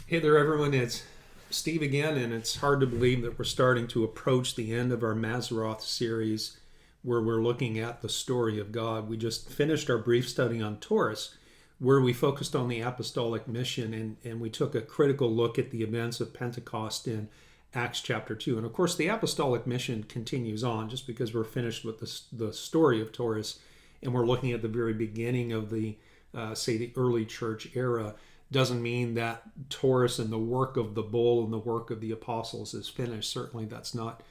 Hey there, everyone. It's Steve again, and it's hard to believe that we're starting to approach the end of our Mazzaroth series where we're looking at the story of God. We just finished our brief study on Taurus, where we focused on the apostolic mission and we took a critical look at the events of Pentecost in Acts chapter 2. And of course, the apostolic mission continues on just because we're finished with the story of Taurus and we're looking at the very beginning of the early church era. Doesn't mean that Taurus and the work of the bull and the work of the apostles is finished. Certainly that's not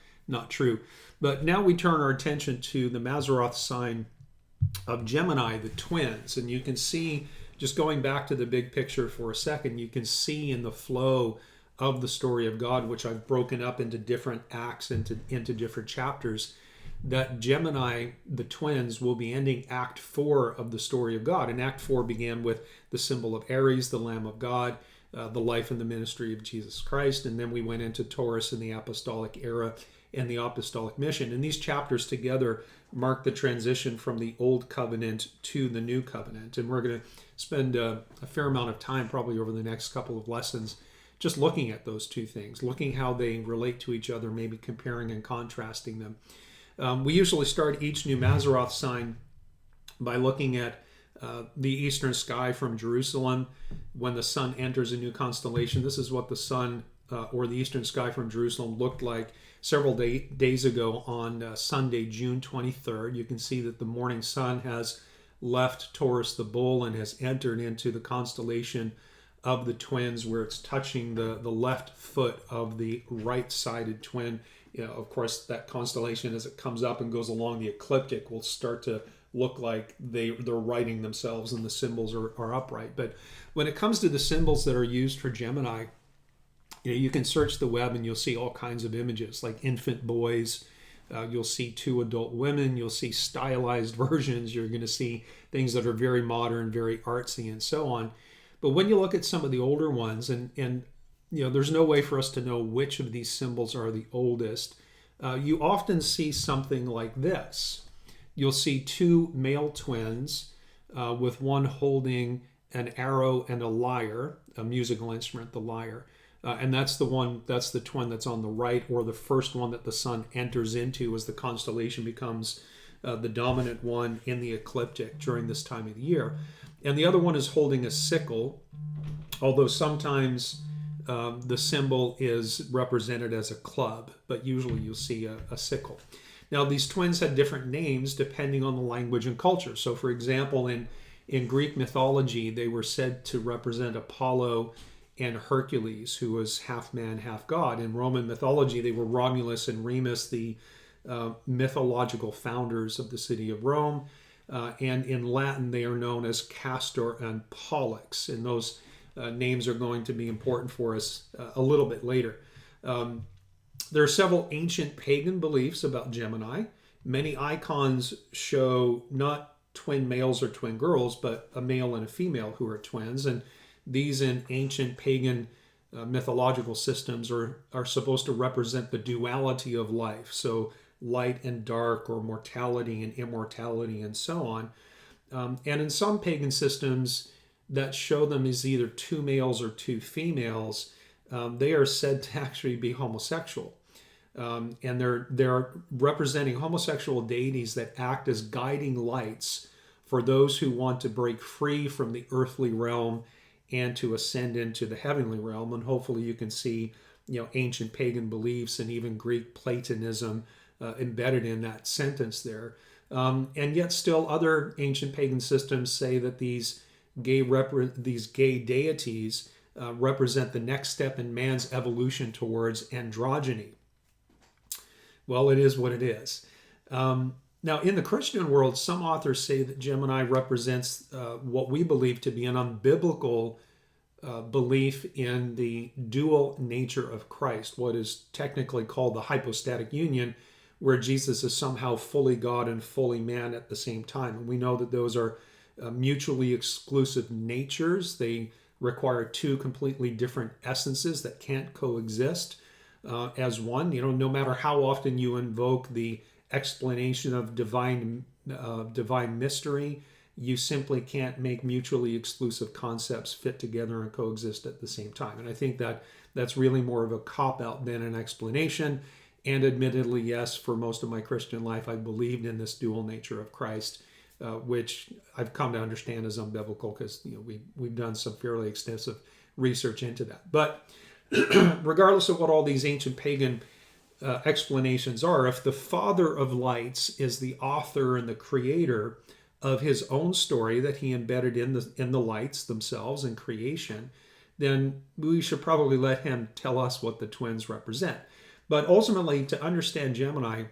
true. But now we turn our attention to the Mazzaroth sign of Gemini, the twins. And you can see, just going back to the big picture for a second, you can see in the flow of the story of God, which I've broken up into different acts, into different chapters, that Gemini, the twins, will be ending Act 4 of the story of God. And Act 4 began with the symbol of Aries, the Lamb of God, the life and the ministry of Jesus Christ. And then we went into Taurus in the apostolic era and the apostolic mission. And these chapters together mark the transition from the Old Covenant to the New Covenant. And we're going to spend a fair amount of time, probably over the next couple of lessons, just looking at those two things, looking how they relate to each other, maybe comparing and contrasting them. We usually start each new Mazzaroth sign by looking at the eastern sky from Jerusalem when the sun enters a new constellation. This is what the sun or the eastern sky from Jerusalem looked like several days ago on Sunday, June 23rd. You can see that the morning sun has left Taurus the bull and has entered into the constellation of the twins, where it's touching the left foot of the right-sided twin. Of course, that constellation, as it comes up and goes along the ecliptic, will start to look like they're righting themselves and the symbols are upright. But when it comes to the symbols that are used for Gemini, you can search the web and you'll see all kinds of images, like infant boys. You'll see two adult women. You'll see stylized versions. You're going to see things that are very modern, very artsy, and so on. But when you look at some of the older ones, and there's no way for us to know which of these symbols are the oldest, you often see something like this. You'll see two male twins with one holding an arrow and a lyre, a musical instrument, the lyre. And that's the twin that's on the right, or the first one that the sun enters into as the constellation becomes the dominant one in the ecliptic during this time of the year. And the other one is holding a sickle, although sometimes the symbol is represented as a club, but usually you'll see a sickle. Now, these twins had different names depending on the language and culture. So, for example, in Greek mythology, they were said to represent Apollo and Hercules, who was half man, half god. In Roman mythology, they were Romulus and Remus, the mythological founders of the city of Rome. And in Latin, they are known as Castor and Pollux. And those names are going to be important for us a little bit later. There are several ancient pagan beliefs about Gemini. Many icons show not twin males or twin girls, but a male and a female who are twins. And these in ancient pagan mythological systems are supposed to represent the duality of life. So light and dark, or mortality and immortality, and so on. And in some pagan systems that show them as either two males or two females, they are said to actually be homosexual. And they're representing homosexual deities that act as guiding lights for those who want to break free from the earthly realm and to ascend into the heavenly realm. And hopefully you can see, ancient pagan beliefs and even Greek Platonism embedded in that sentence there. And yet still other ancient pagan systems say that these gay deities represent the next step in man's evolution towards androgyny. Well, it is what it is. Now, in the Christian world, some authors say that Gemini represents what we believe to be an unbiblical belief in the dual nature of Christ, what is technically called the hypostatic union, where Jesus is somehow fully God and fully man at the same time. And we know that those are mutually exclusive natures. They require two completely different essences that can't coexist as one. No matter how often you invoke the explanation of divine mystery you simply can't make mutually exclusive concepts fit together and coexist at the same time. And I think that that's really more of a cop-out than an explanation. And admittedly, yes, for most of my Christian life, I believed in this dual nature of Christ, which I've come to understand is unbiblical because we've done some fairly extensive research into that. But regardless of what all these ancient pagan explanations are, if the Father of lights is the author and the creator of his own story that he embedded in the lights themselves in creation, then we should probably let him tell us what the twins represent. But ultimately, to understand Gemini,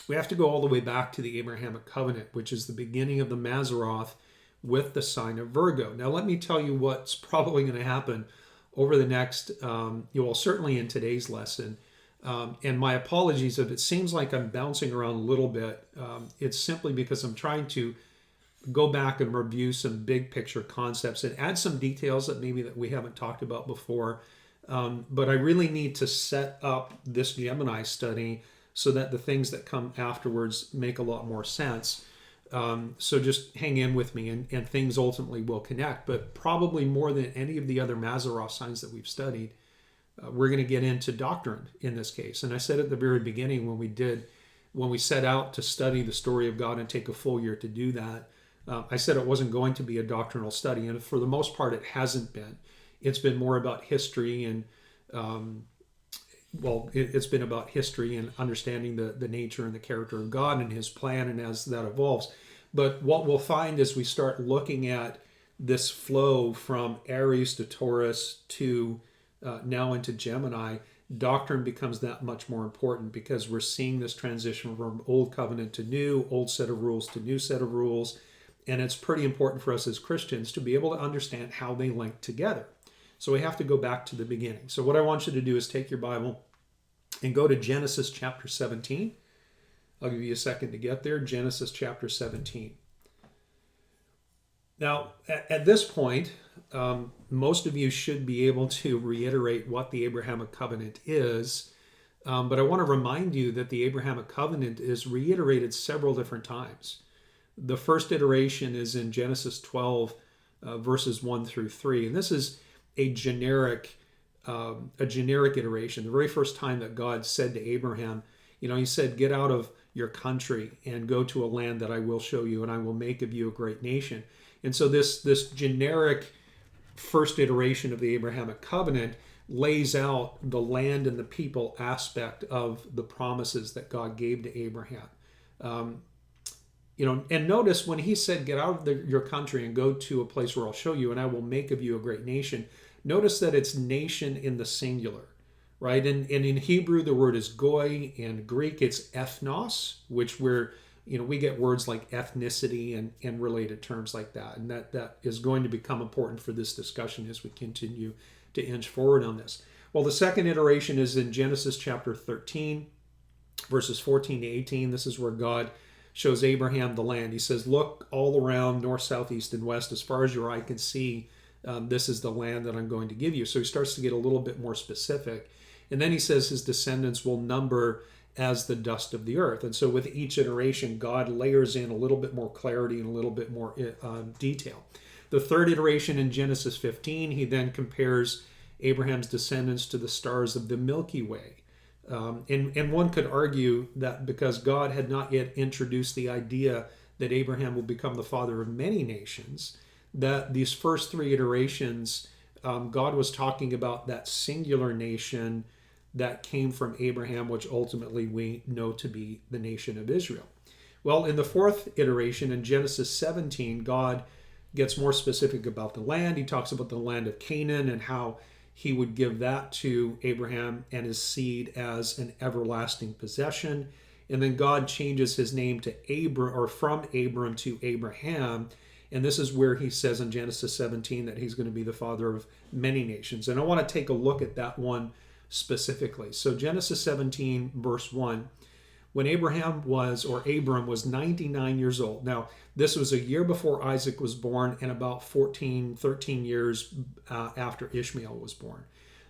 we have to go all the way back to the Abrahamic covenant, which is the beginning of the Mazzaroth with the sign of Virgo. Now, let me tell you what's probably going to happen over the next, certainly in today's lesson. And my apologies if it seems like I'm bouncing around a little bit. It's simply because I'm trying to go back and review some big picture concepts and add some details that we haven't talked about before. But I really need to set up this Gemini study so that the things that come afterwards make a lot more sense. So just hang in with me and things ultimately will connect. But probably more than any of the other Mazzaroth signs that we've studied, we're going to get into doctrine in this case. And I said at the very beginning when we set out to study the story of God and take a full year to do that, I said it wasn't going to be a doctrinal study. And for the most part, it hasn't been. It's been more about history and, it's been about history and understanding the nature and the character of God and his plan and as that evolves. But what we'll find as we start looking at this flow from Aries to Taurus to now into Gemini, doctrine becomes that much more important because we're seeing this transition from old covenant to new, old set of rules to new set of rules. And it's pretty important for us as Christians to be able to understand how they link together. So we have to go back to the beginning. So what I want you to do is take your Bible and go to Genesis chapter 17. I'll give you a second to get there. Genesis chapter 17. Now, at this point, most of you should be able to reiterate what the Abrahamic covenant is. But I want to remind you that the Abrahamic covenant is reiterated several different times. The first iteration is in Genesis 12, verses 1 through 3. And this is a generic iteration. The very first time that God said to Abraham, he said, get out of your country and go to a land that I will show you, and I will make of you a great nation. And so this generic first iteration of the Abrahamic covenant lays out the land and the people aspect of the promises that God gave to Abraham. And notice when he said, get out of your country and go to a place where I'll show you, and I will make of you a great nation. Notice that it's nation in the singular, right? And in Hebrew, the word is goy. In Greek, it's ethnos, which we get words like ethnicity and related terms like that. And that is going to become important for this discussion as we continue to inch forward on this. Well, the second iteration is in Genesis chapter 13, verses 14 to 18. This is where God shows Abraham the land. He says, look all around, north, south, east, and west, as far as your eye can see, this is the land that I'm going to give you. So he starts to get a little bit more specific. And then he says his descendants will number as the dust of the earth. And so with each iteration, God layers in a little bit more clarity and a little bit more detail. The third iteration in Genesis 15, he then compares Abraham's descendants to the stars of the Milky Way. And one could argue that because God had not yet introduced the idea that Abraham will become the father of many nations, that these first three iterations, God was talking about that singular nation that came from Abraham, which ultimately we know to be the nation of Israel. Well, in the fourth iteration, in Genesis 17, God gets more specific about the land. He talks about the land of Canaan and how he would give that to Abraham and his seed as an everlasting possession. And then God changes his name to from Abram to Abraham. And this is where he says in Genesis 17 that he's going to be the father of many nations. And I want to take a look at that one specifically. So Genesis 17, verse 1, when Abram was 99 years old. Now, this was a year before Isaac was born and about 13 years after Ishmael was born.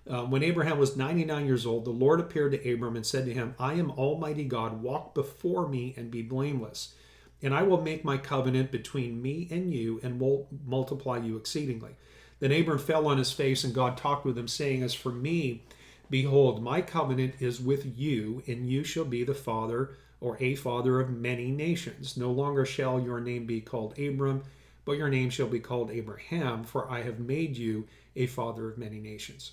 When Abraham was 99 years old, the Lord appeared to Abram and said to him, I am Almighty God, walk before me and be blameless. and I will make my covenant between me and you, and will multiply you exceedingly. Then Abram fell on his face, and God talked with him, saying, As for me, behold, my covenant is with you, and you shall be the father, or a father of many nations. No longer shall your name be called Abram, but your name shall be called Abraham, for I have made you a father of many nations.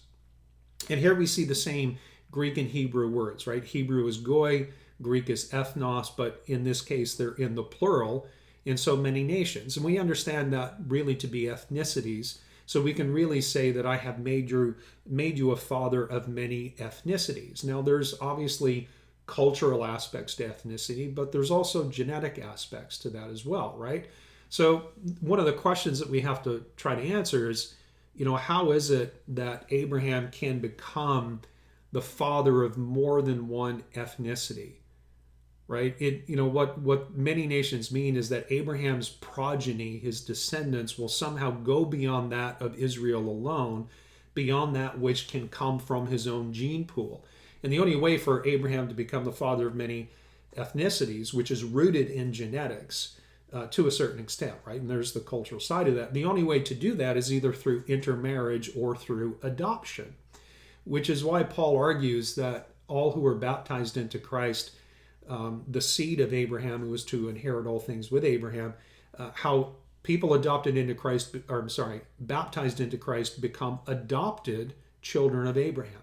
And here we see the same Greek and Hebrew words, right? Hebrew is goy, Greek is ethnos, but in this case they're in the plural, in so many nations. And we understand that really to be ethnicities. So we can really say that I have made you a father of many ethnicities. Now there's obviously cultural aspects to ethnicity, but there's also genetic aspects to that as well, right? So one of the questions that we have to try to answer is, how is it that Abraham can become the father of more than one ethnicity? Right? What many nations mean is that Abraham's progeny, his descendants, will somehow go beyond that of Israel alone, beyond that which can come from his own gene pool. And the only way for Abraham to become the father of many ethnicities, which is rooted in genetics to a certain extent, right? And there's the cultural side of that. The only way to do that is either through intermarriage or through adoption, which is why Paul argues that all who are baptized into Christ, the seed of Abraham, who was to inherit all things with Abraham, how people baptized into Christ become adopted children of Abraham.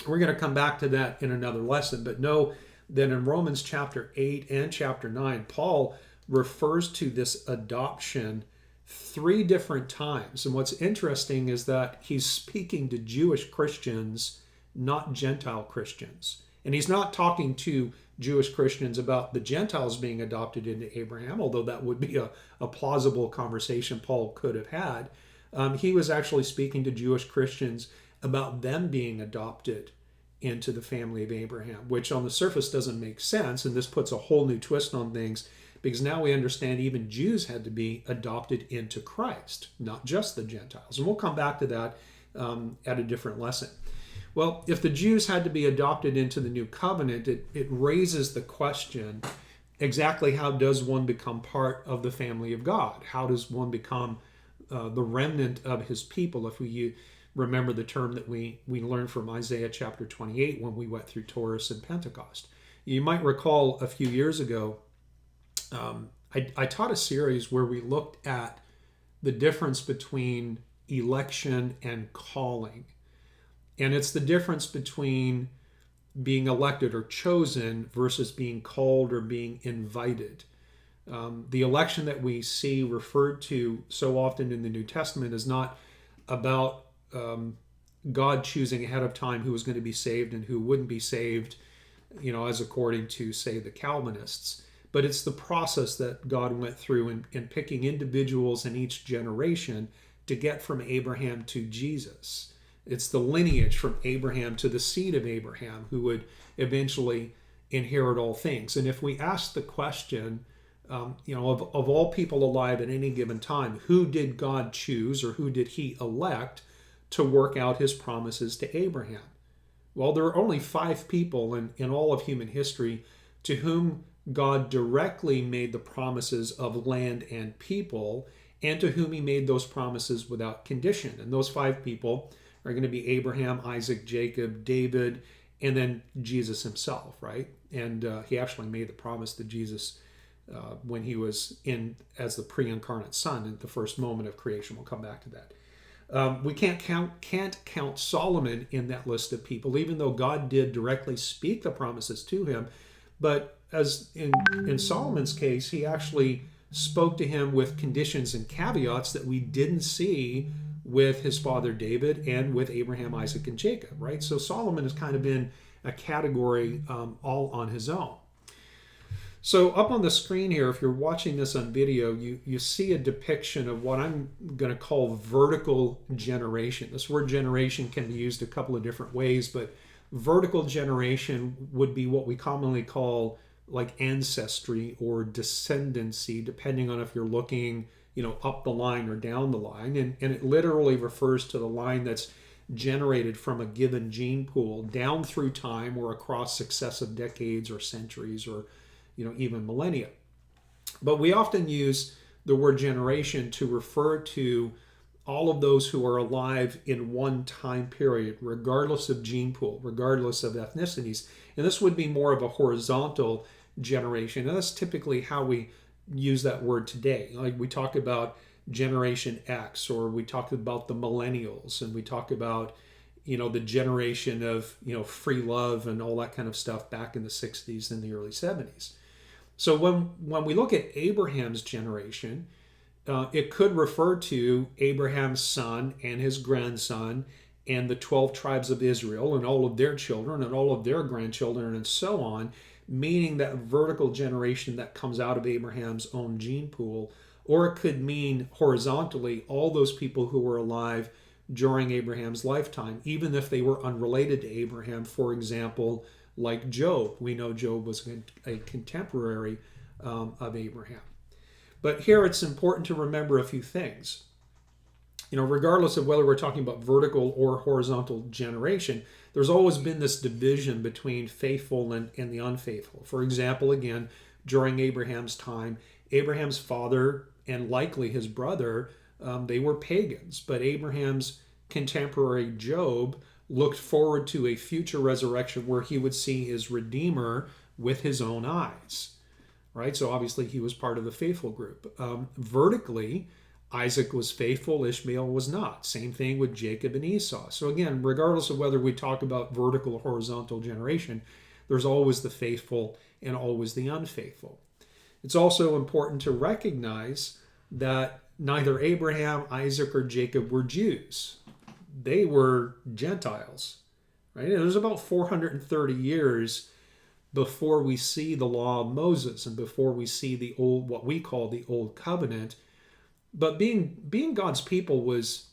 We're going to come back to that in another lesson, but know that in Romans chapter 8 and chapter 9, Paul refers to this adoption 3 different times. And what's interesting is that he's speaking to Jewish Christians, not Gentile Christians. And he's not talking to Jewish Christians about the Gentiles being adopted into Abraham, although that would be a plausible conversation Paul could have had. He was actually speaking to Jewish Christians about them being adopted into the family of Abraham, which on the surface doesn't make sense. And this puts a whole new twist on things, because now we understand even Jews had to be adopted into Christ, not just the Gentiles. And we'll come back to that at a different lesson. Well, if the Jews had to be adopted into the new covenant, it raises the question, exactly how does one become part of the family of God? How does one become the remnant of his people? If we remember the term that we learned from Isaiah chapter 28 when we went through Taurus and Pentecost. You might recall a few years ago, I taught a series where we looked at the difference between election and calling. And it's the difference between being elected or chosen versus being called or being invited. The election that we see referred to so often in the New Testament is not about God choosing ahead of time who was going to be saved and who wouldn't be saved, as according to, say, the Calvinists. But it's the process that God went through in picking individuals in each generation to get from Abraham to Jesus. It's the lineage from Abraham to the seed of Abraham who would eventually inherit all things. And if we ask the question, of all people alive at any given time, who did God choose or who did he elect to work out his promises to Abraham? Well, there are only 5 people in all of human history to whom God directly made the promises of land and people, and to whom he made those promises without condition. And those 5 people are going to be Abraham, Isaac, Jacob, David, and then Jesus himself, right? And he actually made the promise to Jesus when he was in as the pre-incarnate Son at the first moment of creation. We'll come back to that. We can't count Solomon in that list of people, even though God did directly speak the promises to him. But as in Solomon's case, he actually spoke to him with conditions and caveats that we didn't see with his father David and with Abraham, Isaac, and Jacob, right? So Solomon has kind of been a category all on his own. So up on the screen here, if you're watching this on video, you see a depiction of what I'm going to call vertical generation. This word generation can be used a couple of different ways, but vertical generation would be what we commonly call like ancestry or descendancy, depending on if you're looking up the line or down the line. And it literally refers to the line that's generated from a given gene pool down through time or across successive decades or centuries or even millennia. But we often use the word generation to refer to all of those who are alive in one time period, regardless of gene pool, regardless of ethnicities. And this would be more of a horizontal generation. And that's typically how we use that word today. Like we talk about Generation X, or we talk about the millennials, and we talk about the generation of free love and all that kind of stuff back in the 60s and the early 70s. So when we look at Abraham's generation, it could refer to Abraham's son and his grandson and the 12 tribes of Israel and all of their children and all of their grandchildren and so on, meaning that vertical generation that comes out of Abraham's own gene pool. Or it could mean horizontally all those people who were alive during Abraham's lifetime, even if they were unrelated to Abraham. For example, like Job. We know Job was a contemporary of Abraham. But here it's important to remember a few things. Regardless of whether we're talking about vertical or horizontal generation, there's always been this division between faithful and the unfaithful. For example, again, during Abraham's time, Abraham's father and likely his brother, they were pagans. But Abraham's contemporary Job looked forward to a future resurrection where he would see his Redeemer with his own eyes. Right? So obviously he was part of the faithful group. Vertically, Isaac was faithful, Ishmael was not. Same thing with Jacob and Esau. So again, regardless of whether we talk about vertical or horizontal generation, there's always the faithful and always the unfaithful. It's also important to recognize that neither Abraham, Isaac, or Jacob were Jews. They were Gentiles. Right? And it was about 430 years before we see the law of Moses and before we see the old, what we call the Old Covenant. But being God's people was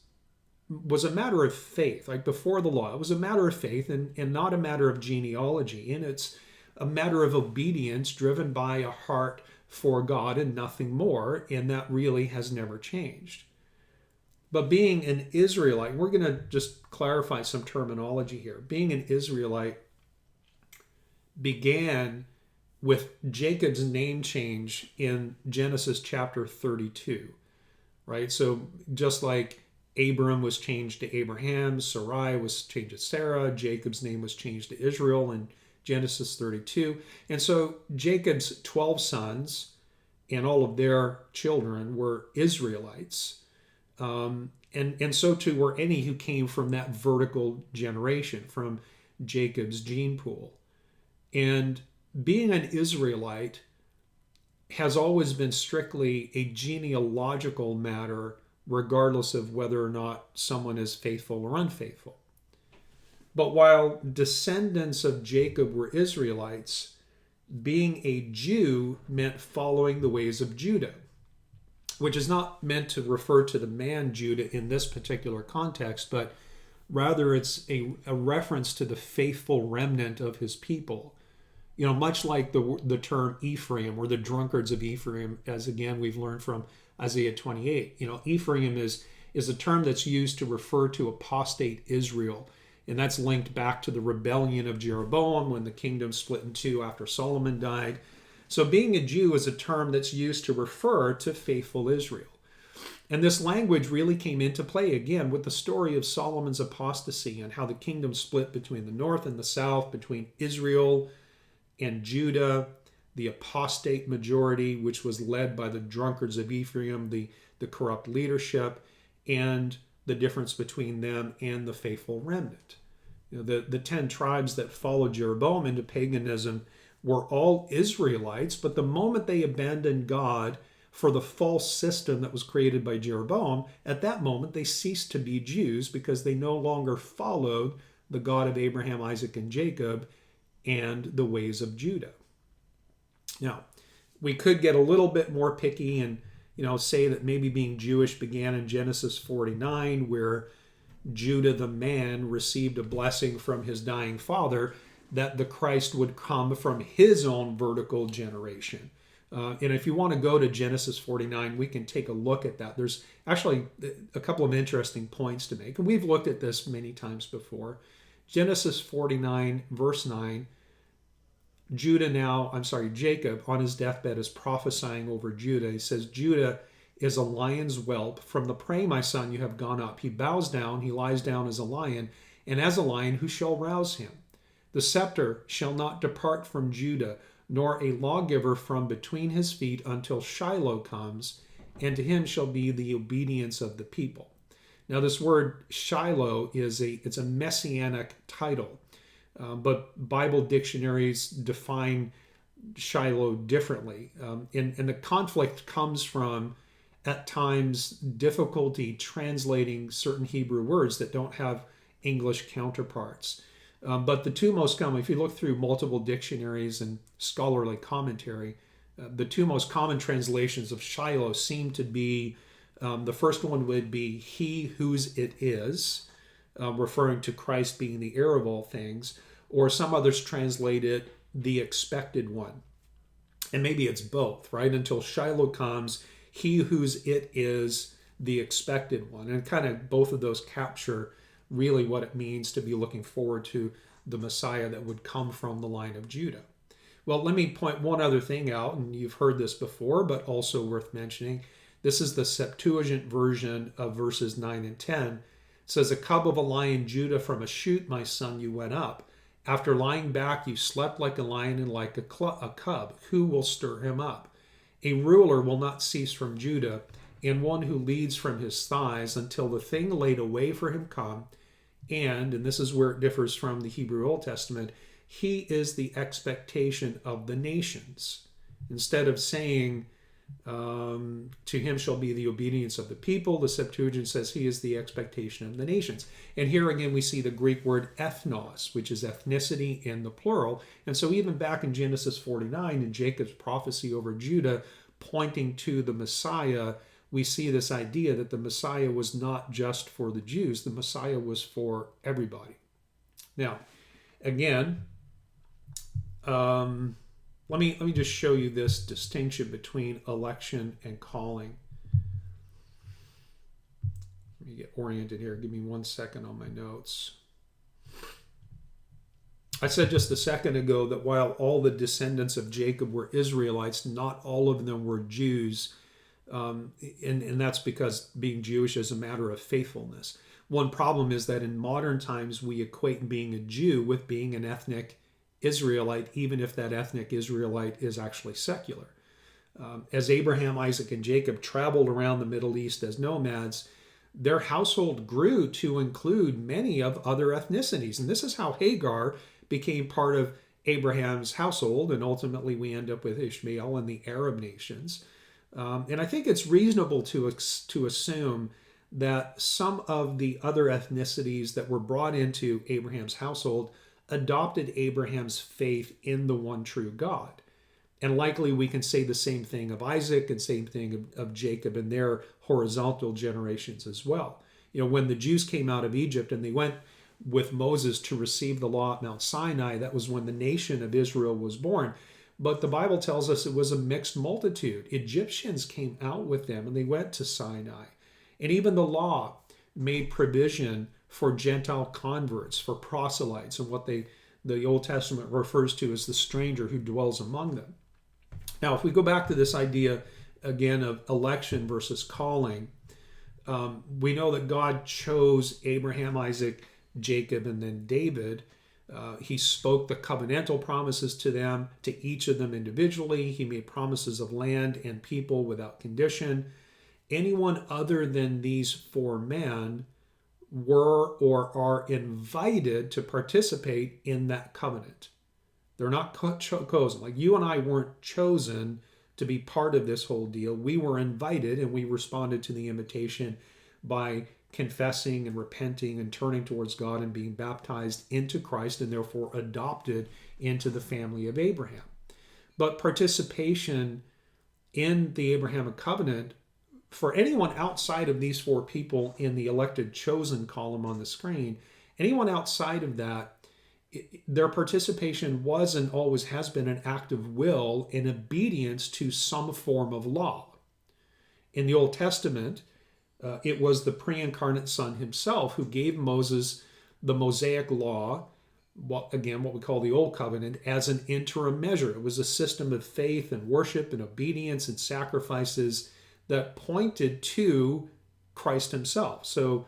a matter of faith. Like before the law, it was a matter of faith and not a matter of genealogy. And it's a matter of obedience driven by a heart for God and nothing more. And that really has never changed. But being an Israelite, we're going to just clarify some terminology here. Being an Israelite began with Jacob's name change in Genesis chapter 32, right? So just like Abram was changed to Abraham, Sarai was changed to Sarah, Jacob's name was changed to Israel in Genesis 32. And so Jacob's 12 sons and all of their children were Israelites. And so too were any who came from that vertical generation, from Jacob's gene pool. And being an Israelite has always been strictly a genealogical matter, regardless of whether or not someone is faithful or unfaithful. But while descendants of Jacob were Israelites, being a Jew meant following the ways of Judah, which is not meant to refer to the man Judah in this particular context, but rather it's a reference to the faithful remnant of his people. Much like the term Ephraim or the drunkards of Ephraim, as again we've learned from Isaiah 28. Ephraim is a term that's used to refer to apostate Israel. And that's linked back to the rebellion of Jeroboam when the kingdom split in two after Solomon died. So being a Jew is a term that's used to refer to faithful Israel. And this language really came into play again with the story of Solomon's apostasy and how the kingdom split between the north and the south, between Israel and Judah, the apostate majority, which was led by the drunkards of Ephraim, the corrupt leadership, and the difference between them and the faithful remnant. The 10 tribes that followed Jeroboam into paganism were all Israelites, but the moment they abandoned God for the false system that was created by Jeroboam, at that moment they ceased to be Jews because they no longer followed the God of Abraham, Isaac, and Jacob and the ways of Judah. Now, we could get a little bit more picky and say that maybe being Jewish began in Genesis 49, where Judah the man received a blessing from his dying father, that the Christ would come from his own vertical generation. And if you want to go to Genesis 49, we can take a look at that. There's actually a couple of interesting points to make, and we've looked at this many times before. Genesis 49, verse 9, Jacob on his deathbed is prophesying over Judah. He says, Judah is a lion's whelp. From the prey, my son, you have gone up. He bows down, he lies down as a lion, and as a lion, who shall rouse him? The scepter shall not depart from Judah, nor a lawgiver from between his feet until Shiloh comes, and to him shall be the obedience of the people. Now, this word Shiloh it's a messianic title, but Bible dictionaries define Shiloh differently. And the conflict comes from, at times, difficulty translating certain Hebrew words that don't have English counterparts. But the two most common, if you look through multiple dictionaries and scholarly commentary, the two most common translations of Shiloh seem to be, the first one would be he whose it is, referring to Christ being the heir of all things, or some others translate it the expected one. And maybe it's both, right? Until Shiloh comes, he whose it is the expected one. And kind of both of those capture really what it means to be looking forward to the Messiah that would come from the line of Judah. Well, let me point one other thing out, and you've heard this before, but also worth mentioning. This is the Septuagint version of verses 9 and 10. It says, a cub of a lion, Judah, from a shoot, my son, you went up. After lying back, you slept like a lion and like a cub. Who will stir him up? A ruler will not cease from Judah, and one who leads from his thighs until the thing laid away for him come. And this is where it differs from the Hebrew Old Testament, he is the expectation of the nations. Instead of saying, to him shall be the obedience of the people, the Septuagint says he is the expectation of the nations. And here again we see the Greek word ethnos, which is ethnicity in the plural. And so even back in Genesis 49, in Jacob's prophecy over Judah, pointing to the Messiah, we see this idea that the Messiah was not just for the Jews, the Messiah was for everybody. Now, again, let me just show you this distinction between election and calling. Let me get oriented here. Give me 1 second on my notes. I said just a second ago that while all the descendants of Jacob were Israelites, not all of them were Jews. And that's because being Jewish is a matter of faithfulness. One problem is that in modern times we equate being a Jew with being an ethnic Israelite, even if that ethnic Israelite is actually secular. As Abraham, Isaac, and Jacob traveled around the Middle East as nomads, their household grew to include many of other ethnicities. And this is how Hagar became part of Abraham's household, and ultimately we end up with Ishmael and the Arab nations. And I think it's reasonable to assume that some of the other ethnicities that were brought into Abraham's household adopted Abraham's faith in the one true God. And likely we can say the same thing of Isaac and same thing of Jacob and their horizontal generations as well. You know, when the Jews came out of Egypt and they went with Moses to receive the law at Mount Sinai, that was when the nation of Israel was born. But the Bible tells us it was a mixed multitude. Egyptians came out with them and they went to Sinai. And even the law made provision for Gentile converts, for proselytes, and what the Old Testament refers to as the stranger who dwells among them. Now, if we go back to this idea again of election versus calling, we know that God chose Abraham, Isaac, Jacob, and then David. He spoke the covenantal promises to them, to each of them individually. He made promises of land and people without condition. Anyone other than these four men were or are invited to participate in that covenant. They're not chosen. Like you and I weren't chosen to be part of this whole deal. We were invited and we responded to the invitation by confessing and repenting and turning towards God and being baptized into Christ and therefore adopted into the family of Abraham. But participation in the Abrahamic covenant for anyone outside of these four people in the elected chosen column on the screen, anyone outside of that, their participation was and always has been an act of will in obedience to some form of law. In the Old Testament, it was the pre-incarnate Son himself who gave Moses the Mosaic law what we call the Old Covenant, as an interim measure. It was a system of faith and worship and obedience and sacrifices that pointed to Christ himself. So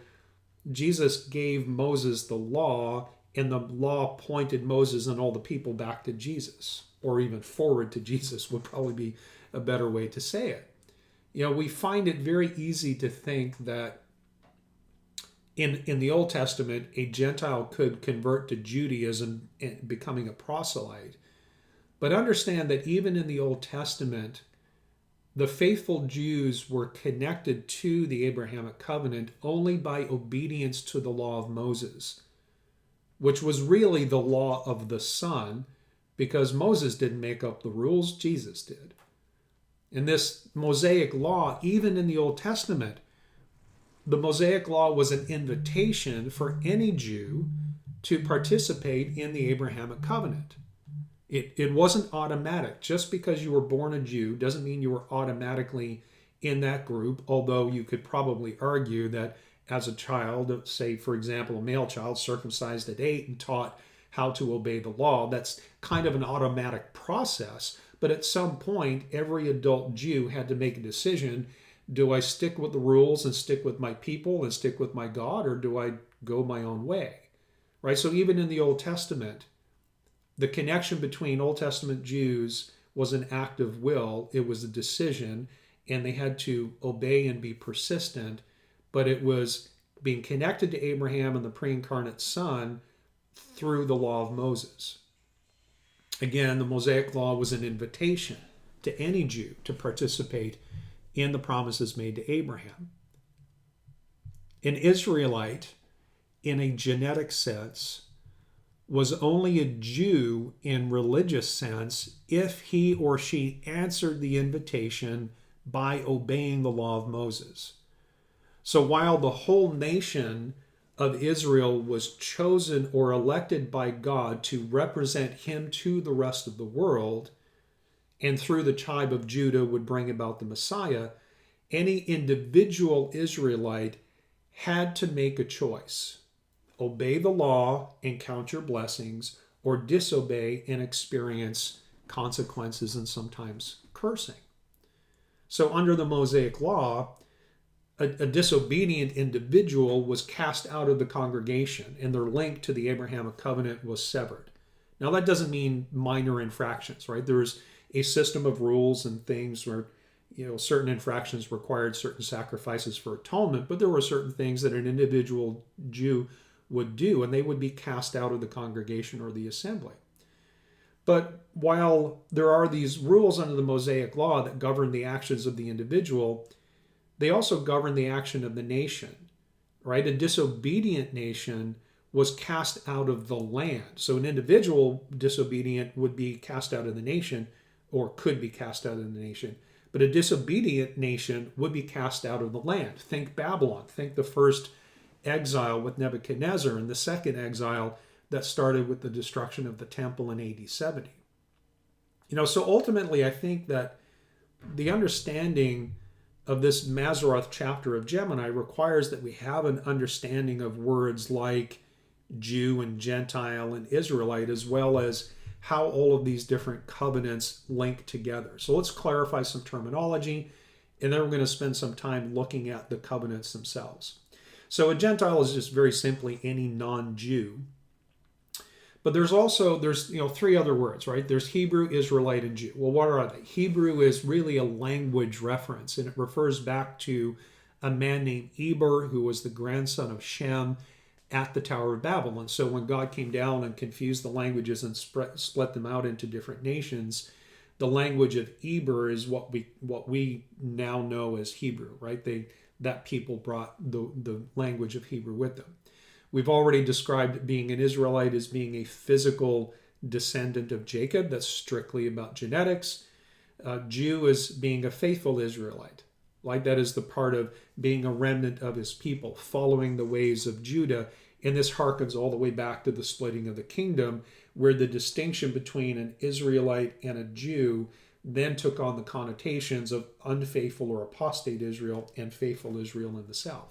Jesus gave Moses the law, and the law pointed Moses and all the people back to Jesus, or even forward to Jesus would probably be a better way to say it. We find it very easy to think that in the Old Testament, a Gentile could convert to Judaism and becoming a proselyte. But understand that even in the Old Testament, the faithful Jews were connected to the Abrahamic covenant only by obedience to the law of Moses, which was really the law of the Son, because Moses didn't make up the rules, Jesus did. And this Mosaic law, even in the Old Testament, the Mosaic law was an invitation for any Jew to participate in the Abrahamic covenant. It wasn't automatic. Just because you were born a Jew doesn't mean you were automatically in that group, although you could probably argue that as a child, say, for example, a male child circumcised at 8 and taught how to obey the law, that's kind of an automatic process. But at some point, every adult Jew had to make a decision. Do I stick with the rules and stick with my people and stick with my God, or do I go my own way? Right? So even in the Old Testament, the connection between Old Testament Jews was an act of will. It was a decision, and they had to obey and be persistent. But it was being connected to Abraham and the pre-incarnate Son through the law of Moses. Again, the Mosaic law was an invitation to any Jew to participate in the promises made to Abraham. An Israelite, in a genetic sense, was only a Jew in religious sense if he or she answered the invitation by obeying the law of Moses. So while the whole nation of Israel was chosen or elected by God to represent him to the rest of the world, and through the tribe of Judah would bring about the Messiah, any individual Israelite had to make a choice. Obey the law and count your blessings, or disobey and experience consequences and sometimes cursing. So under the Mosaic law, a disobedient individual was cast out of the congregation, and their link to the Abrahamic covenant was severed. Now that doesn't mean minor infractions, right? There's a system of rules and things where certain infractions required certain sacrifices for atonement, but there were certain things that an individual Jew would do, and they would be cast out of the congregation or the assembly. But while there are these rules under the Mosaic law that govern the actions of the individual, they also govern the action of the nation, right? A disobedient nation was cast out of the land. So an individual disobedient would be cast out of the nation, or could be cast out of the nation. But a disobedient nation would be cast out of the land. Think Babylon. Think the first exile with Nebuchadnezzar, and the second exile that started with the destruction of the temple in AD 70. So ultimately, I think that the understanding of this Mazzaroth chapter of Gemini requires that we have an understanding of words like Jew and Gentile and Israelite, as well as how all of these different covenants link together. So let's clarify some terminology, and then we're going to spend some time looking at the covenants themselves. So a Gentile is just very simply any non-Jew. But there's three other words, right? There's Hebrew, Israelite, and Jew. Well, what are they? Hebrew is really a language reference, and it refers back to a man named Eber, who was the grandson of Shem at the Tower of Babel. And so when God came down and confused the languages and split them out into different nations, the language of Eber is what we now know as Hebrew, right? That people brought the language of Hebrew with them. We've already described being an Israelite as being a physical descendant of Jacob. That's strictly about genetics. Jew is being a faithful Israelite. Like that is the part of being a remnant of his people, following the ways of Judah. And this harkens all the way back to the splitting of the kingdom, where the distinction between an Israelite and a Jew then took on the connotations of unfaithful or apostate Israel and faithful Israel in the south.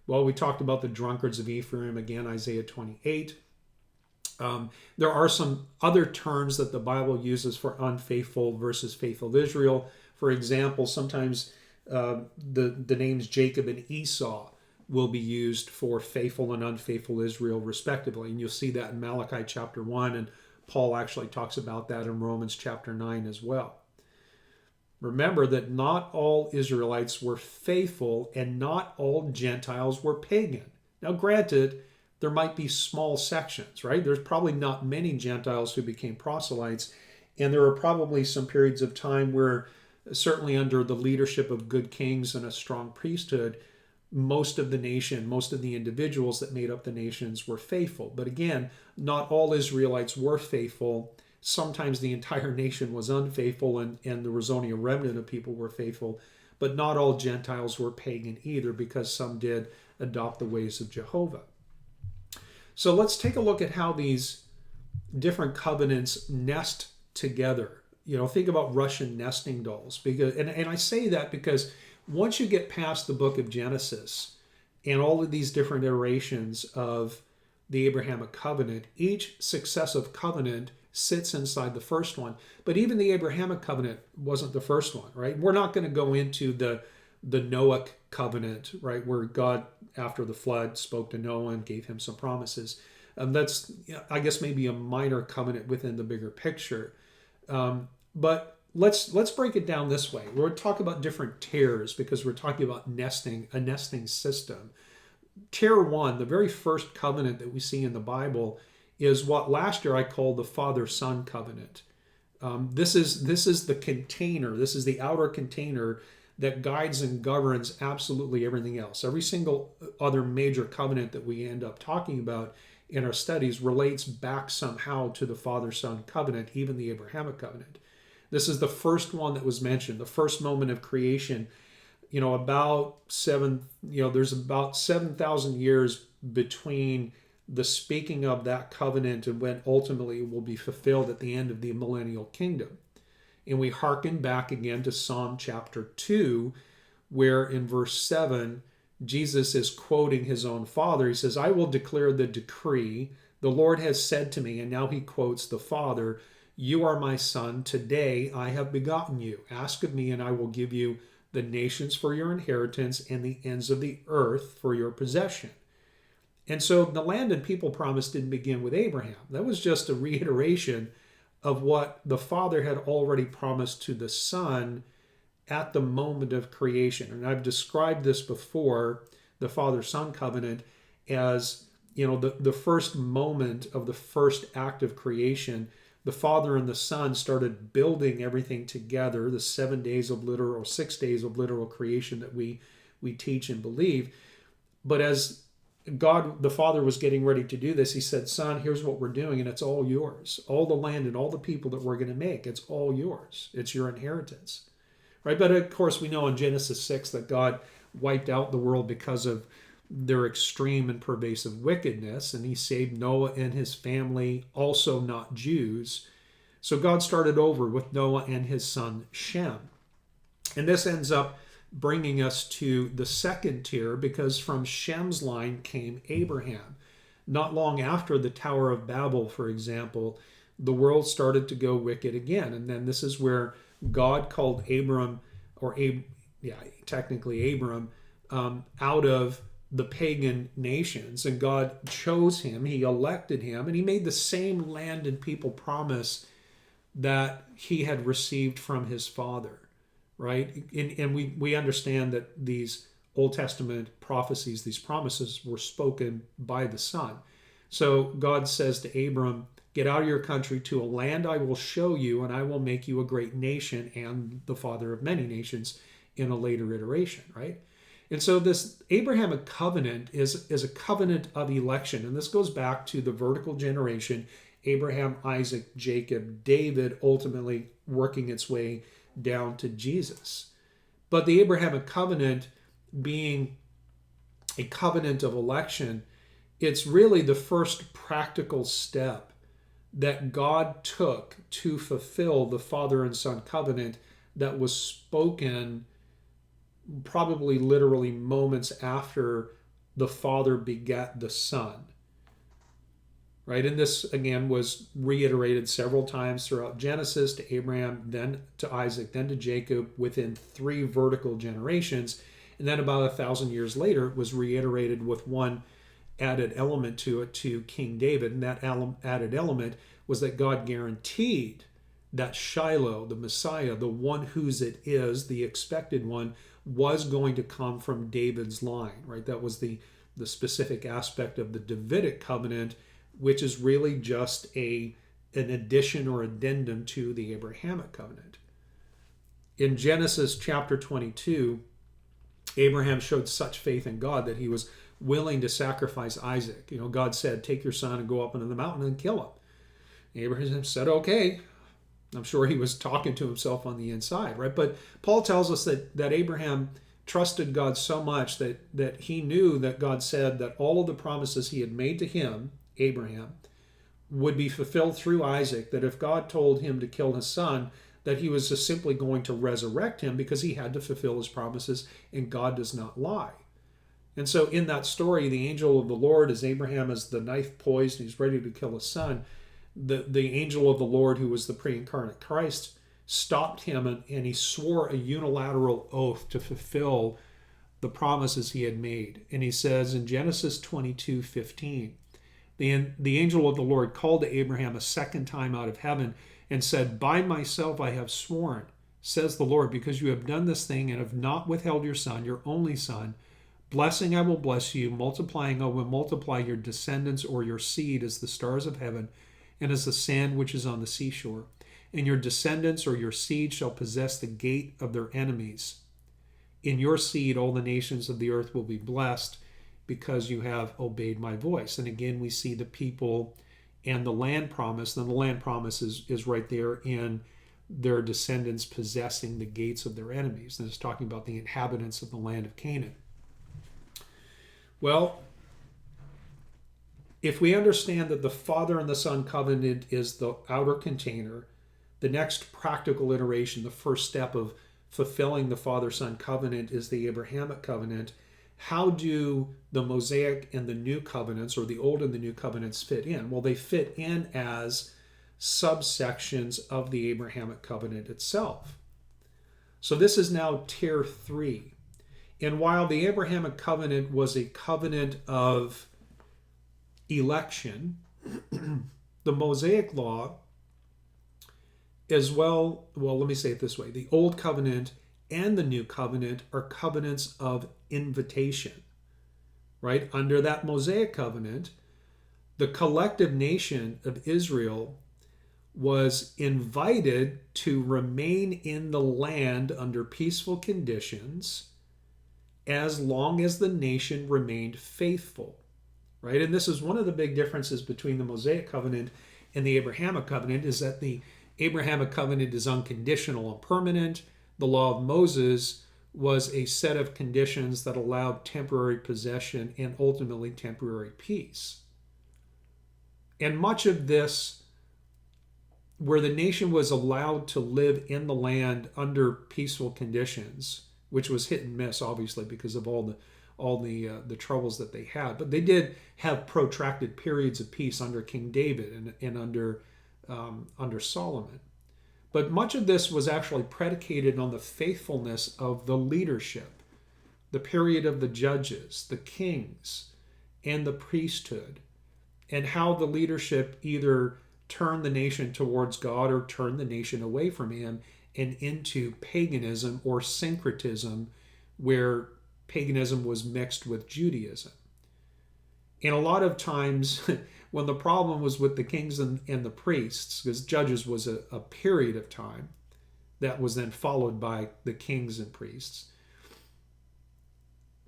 Well, we talked about the drunkards of Ephraim, again, Isaiah 28. There are some other terms that the Bible uses for unfaithful versus faithful Israel. For example, sometimes the names Jacob and Esau will be used for faithful and unfaithful Israel, respectively. And you'll see that in Malachi chapter 1, and Paul actually talks about that in Romans chapter 9 as well. Remember that not all Israelites were faithful and not all Gentiles were pagan. Now, granted, there might be small sections, right? There's probably not many Gentiles who became proselytes, and there are probably some periods of time where, certainly under the leadership of good kings and a strong priesthood, most of the nation, most of the individuals that made up the nations were faithful. But again, not all Israelites were faithful. Sometimes the entire nation was unfaithful, and there was only a remnant of people were faithful. But not all Gentiles were pagan either, because some did adopt the ways of Jehovah. So let's take a look at how these different covenants nest together. Think about Russian nesting dolls. And I say that because once you get past the book of Genesis and all of these different iterations of the Abrahamic covenant, each successive covenant sits inside the first one. But even the Abrahamic covenant wasn't the first one, right? We're not going to go into the Noahic covenant, right, where God, after the flood, spoke to Noah and gave him some promises. That's, I guess, maybe a minor covenant within the bigger picture. But let's break it down this way. We're going to talk about different tiers because we're talking about a nesting system. Tier 1, the very first covenant that we see in the Bible, is what last year I called the Father-Son covenant. This is the container. This is the outer container that guides and governs absolutely everything else. Every single other major covenant that we end up talking about in our studies relates back somehow to the Father-Son covenant, even the Abrahamic covenant. This is the first one that was mentioned, the first moment of creation. There's about 7,000 years between the speaking of that covenant and when ultimately it will be fulfilled at the end of the millennial kingdom. And we hearken back again to Psalm chapter 2, where in verse 7, Jesus is quoting his own Father. He says, "I will declare the decree. The Lord has said to me," and now he quotes the Father, "You are my Son. Today I have begotten you. Ask of me, and I will give you the nations for your inheritance and the ends of the earth for your possession." And so the land and people promise didn't begin with Abraham. That was just a reiteration of what the Father had already promised to the Son at the moment of creation. And I've described this before, the Father-Son covenant, as the first moment of the first act of creation. The Father and the Son started building everything together, the 7 days of literal, or 6 days of literal creation that we teach and believe. But as God, the Father, was getting ready to do this, he said, "Son, here's what we're doing, and it's all yours. All the land and all the people that we're going to make, it's all yours. It's your inheritance." Right? But of course, we know in Genesis 6 that God wiped out the world because of their extreme and pervasive wickedness, and he saved Noah and his family, also not Jews. So God started over with Noah and his son Shem. And this ends up bringing us to the second tier, because from Shem's line came Abraham. Not long after the Tower of Babel, for example, the world started to go wicked again. And then this is where God called Abram, technically Abram, out of the pagan nations. And God chose him, he elected him, and he made the same land and people promise that he had received from his father. Right? And we understand that these Old Testament prophecies, these promises, were spoken by the Son. So God says to Abram, "Get out of your country to a land I will show you, and I will make you a great nation and the father of many nations," in a later iteration, right? And so this Abrahamic covenant is a covenant of election. And this goes back to the vertical generation, Abraham, Isaac, Jacob, David, ultimately working its way down to Jesus. But the Abrahamic covenant being a covenant of election, it's really the first practical step that God took to fulfill the Father and Son covenant that was spoken probably literally moments after the Father begat the Son. right? And this, again, was reiterated several times throughout Genesis to Abraham, then to Isaac, then to Jacob within 3 vertical generations. And then about 1,000 years later, it was reiterated with one added element to it to King David. And that added element was that God guaranteed that Shiloh, the Messiah, the one whose it is, the expected one, was going to come from David's line, right? That was the specific aspect of the Davidic covenant, which is really just an addition or addendum to the Abrahamic covenant. In Genesis chapter 22, Abraham showed such faith in God that he was willing to sacrifice Isaac. God said, take your son and go up into the mountain and kill him. Abraham said, okay. I'm sure he was talking to himself on the inside, right? But Paul tells us that Abraham trusted God so much that he knew that God said that all of the promises he had made to him, Abraham, would be fulfilled through Isaac, that if God told him to kill his son, that he was just simply going to resurrect him because he had to fulfill his promises, and God does not lie. And so in that story, the angel of the Lord, as Abraham has the knife poised and he's ready to kill his son, the angel of the Lord, who was the pre-incarnate Christ, stopped him and he swore a unilateral oath to fulfill the promises he had made. And he says in Genesis 22:15, the angel of the Lord called to Abraham a second time out of heaven and said, by myself I have sworn, says the Lord, because you have done this thing and have not withheld your son, your only son. Blessing I will bless you, multiplying I will multiply your descendants or your seed as the stars of heaven and as the sand which is on the seashore. And your descendants or your seed shall possess the gate of their enemies. In your seed all the nations of the earth will be blessed because you have obeyed my voice. And again, we see the people and the land promise. And the land promise is right there in their descendants possessing the gates of their enemies. And it's talking about the inhabitants of the land of Canaan. Well, if we understand that the Father and the Son covenant is the outer container, the next practical iteration, the first step of fulfilling the Father-Son covenant is the Abrahamic covenant. How do the Mosaic and the New covenants, or the Old and the New covenants, fit in? Well, they fit in as subsections of the Abrahamic covenant itself. So this is now tier 3. And while the Abrahamic covenant was a covenant of election, the Mosaic law as well, let me say it this way. The Old Covenant and the New Covenant are covenants of invitation, right? Under that Mosaic covenant, the collective nation of Israel was invited to remain in the land under peaceful conditions as long as the nation remained faithful, right? And this is one of the big differences between the Mosaic covenant and the Abrahamic covenant, is that the Abrahamic covenant is unconditional and permanent. The law of Moses was a set of conditions that allowed temporary possession and ultimately temporary peace. And much of this, where the nation was allowed to live in the land under peaceful conditions, which was hit and miss, obviously, because of all the troubles that they had. But they did have protracted periods of peace under King David and under Solomon. But much of this was actually predicated on the faithfulness of the leadership, the period of the judges, the kings, and the priesthood, and how the leadership either turned the nation towards God or turned the nation away from him and into paganism or syncretism, where paganism was mixed with Judaism. And a lot of times when the problem was with the kings and the priests, because judges was a period of time that was then followed by the kings and priests,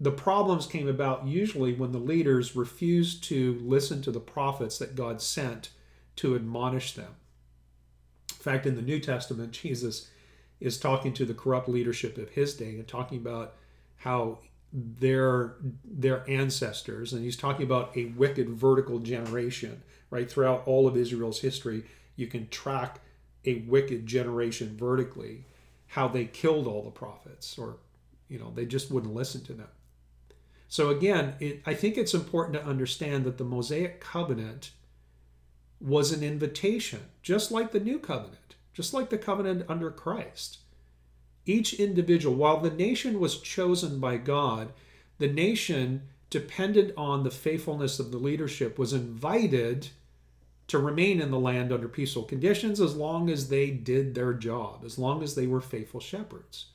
the problems came about usually when the leaders refused to listen to the prophets that God sent to admonish them. In fact, in the New Testament, Jesus is talking to the corrupt leadership of his day and talking about how their ancestors, and he's talking about a wicked vertical generation, right? Throughout all of Israel's history, you can track a wicked generation vertically, how they killed all the prophets, or they just wouldn't listen to them. So again, I think it's important to understand that the Mosaic covenant was an invitation, just like the new covenant, just like the covenant under Christ. Each individual, while the nation was chosen by God, the nation, dependent on the faithfulness of the leadership, was invited to remain in the land under peaceful conditions as long as they did their job, as long as they were faithful shepherds.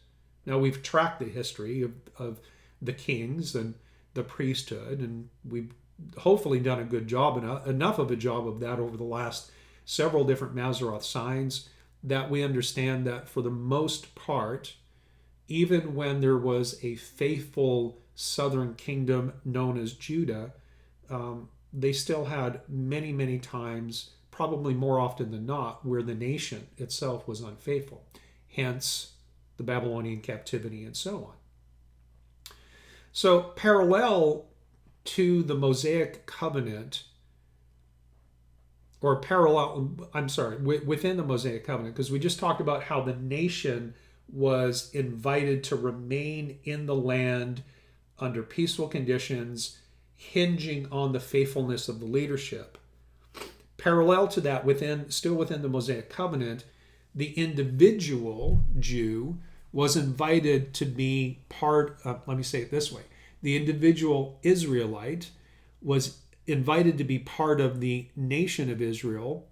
Now, we've tracked the history of the kings and the priesthood, and we've hopefully done a good job, enough of a job of that over the last several different Maseroth signs, that we understand that for the most part, even when there was a faithful southern kingdom known as Judah, they still had many, many times, probably more often than not, where the nation itself was unfaithful. Hence, the Babylonian captivity and so on. So, parallel to the Mosaic covenant, or within the Mosaic covenant, because we just talked about how the nation was invited to remain in the land under peaceful conditions, hinging on the faithfulness of the leadership. Parallel to that, still within the Mosaic covenant, the individual Jew was invited to be part of, let me say it this way, the individual Israelite was invited to be part of the nation of Israel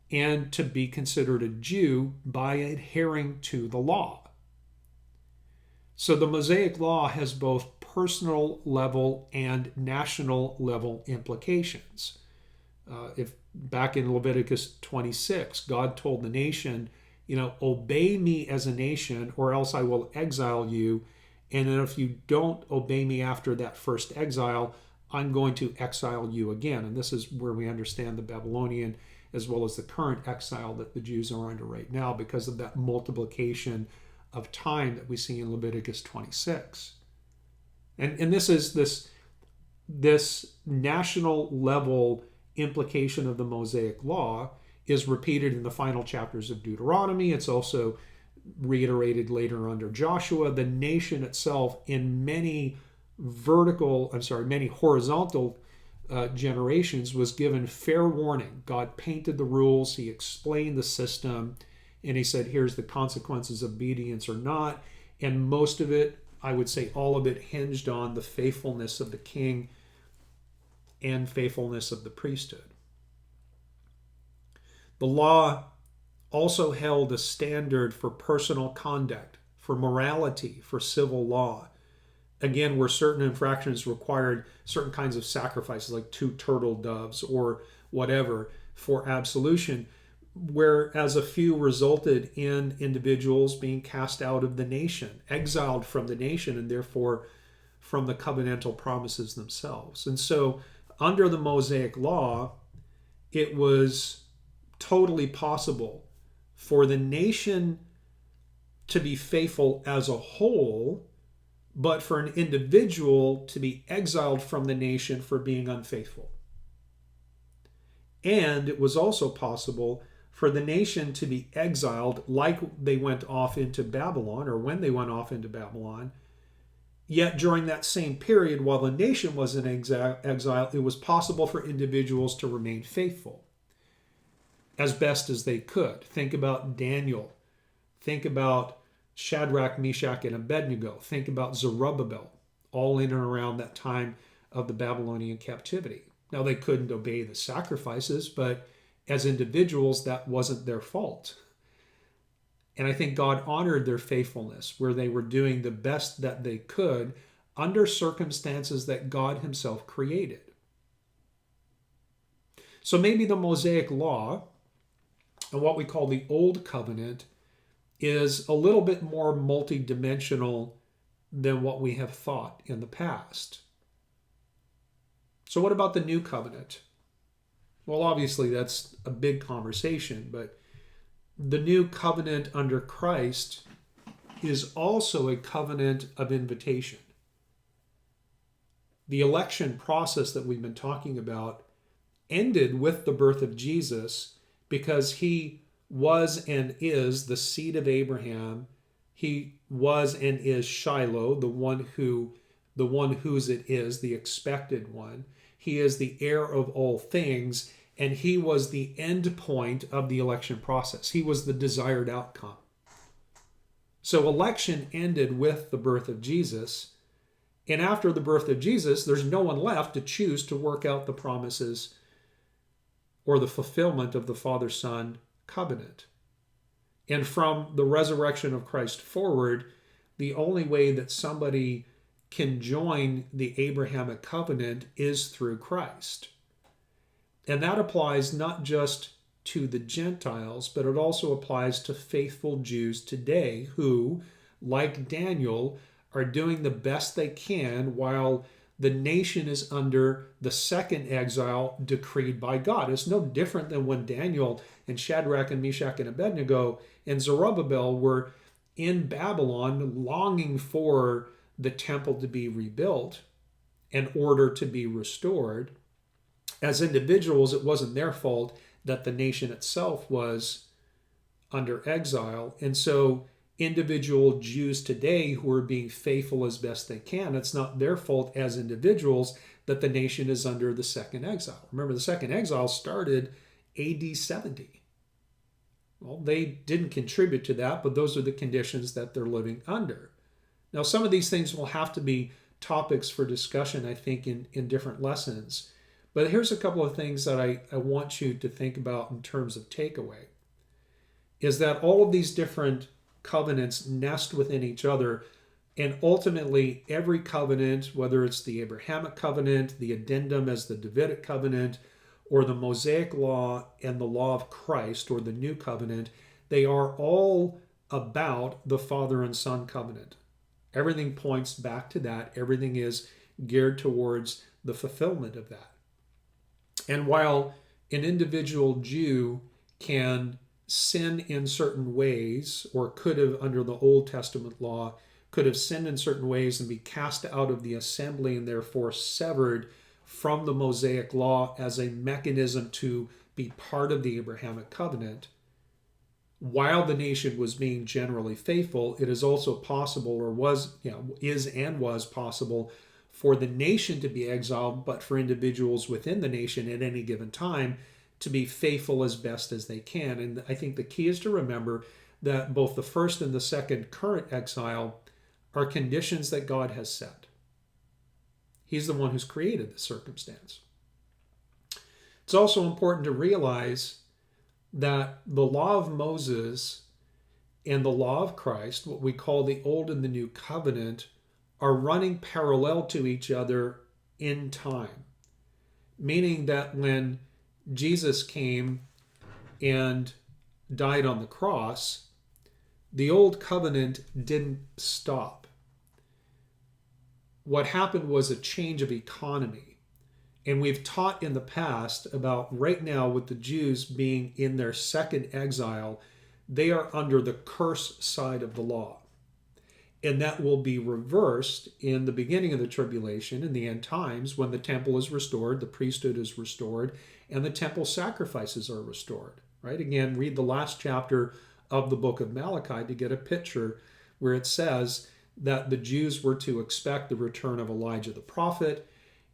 and to be considered a Jew by adhering to the law. So the Mosaic law has both personal level and national level implications. If back in Leviticus 26, God told the nation, obey me as a nation or else I will exile you. And then if you don't obey me after that first exile, I'm going to exile you again. And this is where we understand the Babylonian as well as the current exile that the Jews are under right now because of that multiplication of time that we see in Leviticus 26. And this is this national level implication of the Mosaic law is repeated in the final chapters of Deuteronomy. It's also reiterated later under Joshua. The nation itself in many horizontal generations was given fair warning. God painted the rules, he explained the system, and he said, here's the consequences of obedience or not. And most of it, I would say all of it, hinged on the faithfulness of the king and faithfulness of the priesthood. The law also held a standard for personal conduct, for morality, for civil law. Again, where certain infractions required certain kinds of sacrifices, like 2 turtle doves or whatever, for absolution, whereas a few resulted in individuals being cast out of the nation, exiled from the nation, and therefore from the covenantal promises themselves. And so, under the Mosaic law, it was totally possible for the nation to be faithful as a whole, but for an individual to be exiled from the nation for being unfaithful. And it was also possible for the nation to be exiled like they went off into Babylon, or when they went off into Babylon. Yet during that same period, while the nation was in exile, it was possible for individuals to remain faithful as best as they could. Think about Daniel. Think about Shadrach, Meshach, and Abednego. Think about Zerubbabel, all in and around that time of the Babylonian captivity. Now, they couldn't obey the sacrifices, but as individuals, that wasn't their fault. And I think God honored their faithfulness, where they were doing the best that they could under circumstances that God himself created. So maybe the Mosaic law, and what we call the Old Covenant, is a little bit more multidimensional than what we have thought in the past. So what about the New Covenant? Well, obviously that's a big conversation, but the New Covenant under Christ is also a covenant of invitation. The election process that we've been talking about ended with the birth of Jesus because he was and is the seed of Abraham. He was and is Shiloh, the one whose it is, the expected one. He is the heir of all things, and he was the end point of the election process. He was the desired outcome. So election ended with the birth of Jesus, and after the birth of Jesus, there's no one left to choose to work out the promises or the fulfillment of the Father-Son covenant. And from the resurrection of Christ forward, the only way that somebody can join the Abrahamic covenant is through Christ. And that applies not just to the Gentiles, but it also applies to faithful Jews today who, like Daniel, are doing the best they can while the nation is under the second exile decreed by God. It's no different than when Daniel and Shadrach and Meshach and Abednego and Zerubbabel were in Babylon longing for the temple to be rebuilt and order to be restored. As individuals, it wasn't their fault that the nation itself was under exile. And so individual Jews today who are being faithful as best they can, it's not their fault as individuals that the nation is under the second exile. Remember, the second exile started AD 70. Well, they didn't contribute to that, but those are the conditions that they're living under. Now, some of these things will have to be topics for discussion, I think, in different lessons. But here's a couple of things that I want you to think about in terms of takeaway, is that all of these different covenants nest within each other, and ultimately every covenant, whether it's the Abrahamic covenant, the addendum as the Davidic covenant, or the Mosaic law and the law of Christ, or the new covenant, they are all about the Father and Son covenant. Everything points back to that. Everything is geared towards the fulfillment of that. And while an individual Jew can sin in certain ways, or could have under the Old Testament law, could have sinned in certain ways and be cast out of the assembly and therefore severed from the Mosaic law as a mechanism to be part of the Abrahamic covenant, while the nation was being generally faithful, it is also possible, or is and was possible, for the nation to be exiled, but for individuals within the nation at any given time to be faithful as best as they can. And I think the key is to remember that both the first and the second current exile are conditions that God has set. He's the one who's created the circumstance. It's also important to realize that the law of Moses and the law of Christ, what we call the Old and the New Covenant, are running parallel to each other in time. Meaning that when Jesus came and died on the cross, the Old Covenant didn't stop. What happened was a change of economy. And we've taught in the past about right now with the Jews being in their second exile, they are under the curse side of the law. And that will be reversed in the beginning of the tribulation, in the end times, when the temple is restored, the priesthood is restored, and the temple sacrifices are restored. Right? Again, read the last chapter of the book of Malachi to get a picture where it says that the Jews were to expect the return of Elijah the prophet,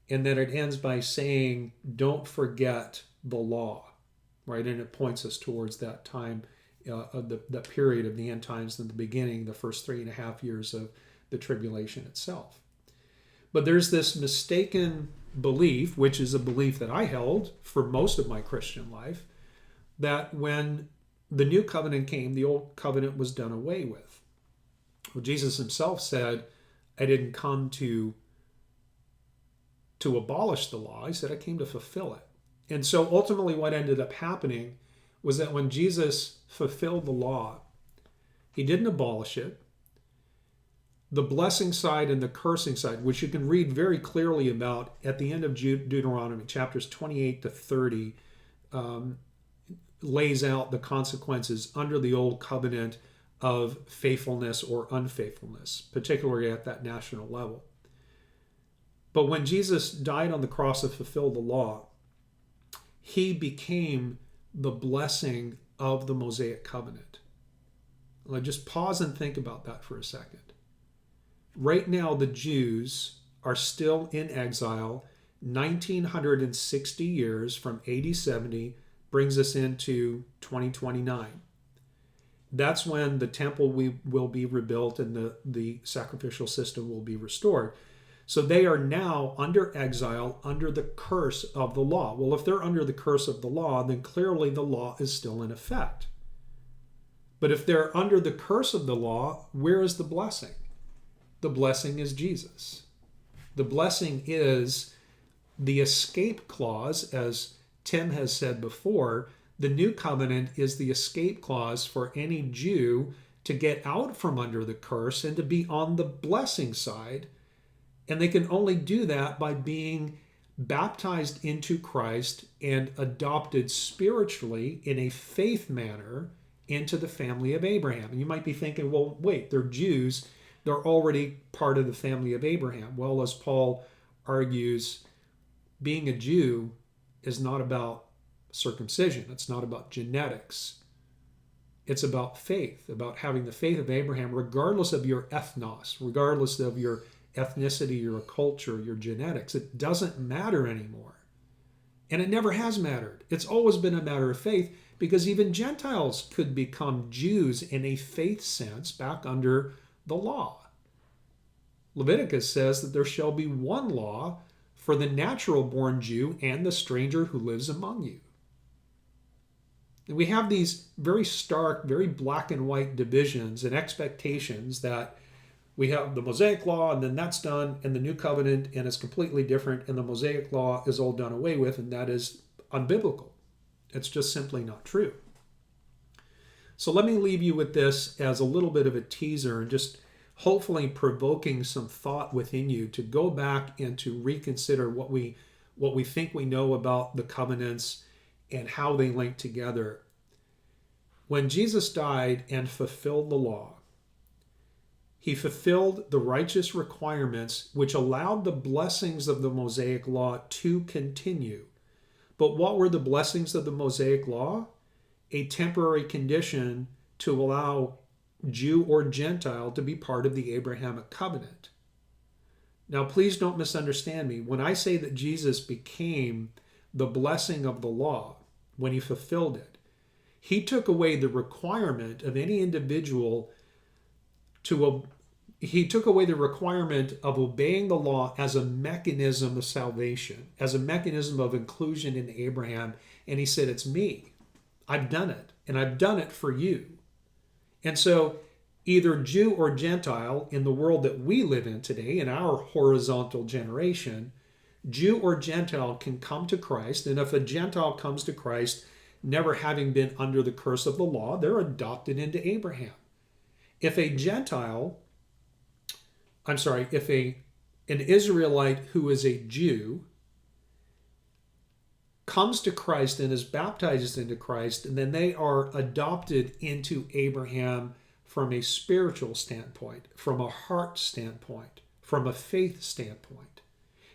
and then it ends by saying, don't forget the law, right? And it points us towards that time, of the period of the end times, in the beginning, the first 3.5 years of the tribulation itself. But there's this mistaken belief, which is a belief that I held for most of my Christian life, that when the new covenant came, the old covenant was done away with. Well, Jesus himself said, I didn't come to abolish the law. He said, I came to fulfill it. And so ultimately what ended up happening was that when Jesus fulfilled the law, he didn't abolish it. The blessing side and the cursing side, which you can read very clearly about at the end of Deuteronomy, chapters 28 to 30, lays out the consequences under the old covenant of faithfulness or unfaithfulness, particularly at that national level. But when Jesus died on the cross and fulfilled the law, he became the blessing of the Mosaic covenant. Let's just pause and think about that for a second. Right now, the Jews are still in exile. 1960 years from AD 70 brings us into 2029. That's when the temple will be rebuilt and the sacrificial system will be restored. So they are now under exile, under the curse of the law. Well, if they're under the curse of the law, then clearly the law is still in effect. But if they're under the curse of the law, where is the blessing? The blessing is Jesus. The blessing is the escape clause, as Tim has said before. The new covenant is the escape clause for any Jew to get out from under the curse and to be on the blessing side. And they can only do that by being baptized into Christ and adopted spiritually in a faith manner into the family of Abraham. And you might be thinking, well, wait, they're Jews. They're already part of the family of Abraham. Well, as Paul argues, being a Jew is not about circumcision. It's not about genetics. It's about faith, about having the faith of Abraham, regardless of your ethnos, regardless of your ethnicity, your culture, your genetics. It doesn't matter anymore. And it never has mattered. It's always been a matter of faith, because even Gentiles could become Jews in a faith sense back under the law. Leviticus says that there shall be one law for the natural born Jew and the stranger who lives among you. And we have these very stark, very black and white divisions and expectations that we have the Mosaic law and then that's done, and the new covenant and it's completely different, and the Mosaic law is all done away with, and that is unbiblical. It's just simply not true. So let me leave you with this as a little bit of a teaser and just hopefully provoking some thought within you to go back and to reconsider what we think we know about the covenants and how they link together. When Jesus died and fulfilled the law, he fulfilled the righteous requirements which allowed the blessings of the Mosaic law to continue. But what were the blessings of the Mosaic law? A temporary condition to allow Jew or Gentile to be part of the Abrahamic covenant. Now, please don't misunderstand me. When I say that Jesus became the blessing of the law, when he fulfilled it, he took away the requirement of any individual he took away the requirement of obeying the law as a mechanism of salvation, as a mechanism of inclusion in Abraham. And he said, it's me. I've done it, and I've done it for you. And so either Jew or Gentile in the world that we live in today, in our horizontal generation, Jew or Gentile can come to Christ. And if a Gentile comes to Christ, never having been under the curse of the law, they're adopted into Abraham. If an Israelite who is a Jew comes to Christ and is baptized into Christ, and then they are adopted into Abraham from a spiritual standpoint, from a heart standpoint, from a faith standpoint.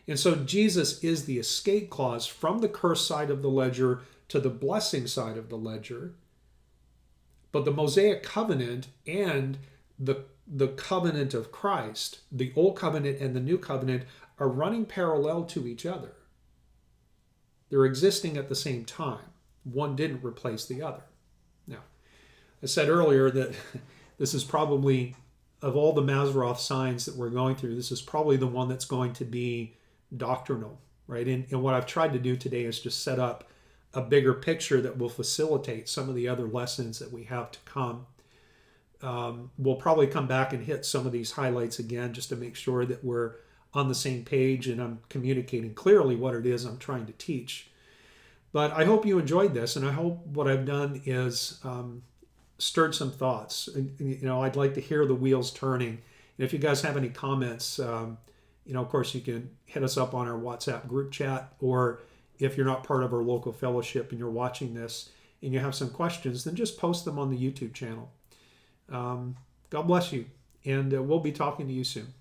And so Jesus is the escape clause from the curse side of the ledger to the blessing side of the ledger. But the Mosaic covenant and the covenant of Christ, the old covenant and the new covenant, are running parallel to each other. They're existing at the same time. One didn't replace the other. Now, I said earlier that this is probably, of all the Mazzaroth signs that we're going through, this is probably the one that's going to be doctrinal, right? And what I've tried to do today is just set up a bigger picture that will facilitate some of the other lessons that we have to come. We'll probably come back and hit some of these highlights again just to make sure that we're on the same page and I'm communicating clearly what it is I'm trying to teach. But I hope you enjoyed this, and I hope what I've done is stirred some thoughts. I'd like to hear the wheels turning. And if you guys have any comments, of course you can hit us up on our WhatsApp group chat, or if you're not part of our local fellowship and you're watching this and you have some questions, then just post them on the YouTube channel. God bless you, and we'll be talking to you soon.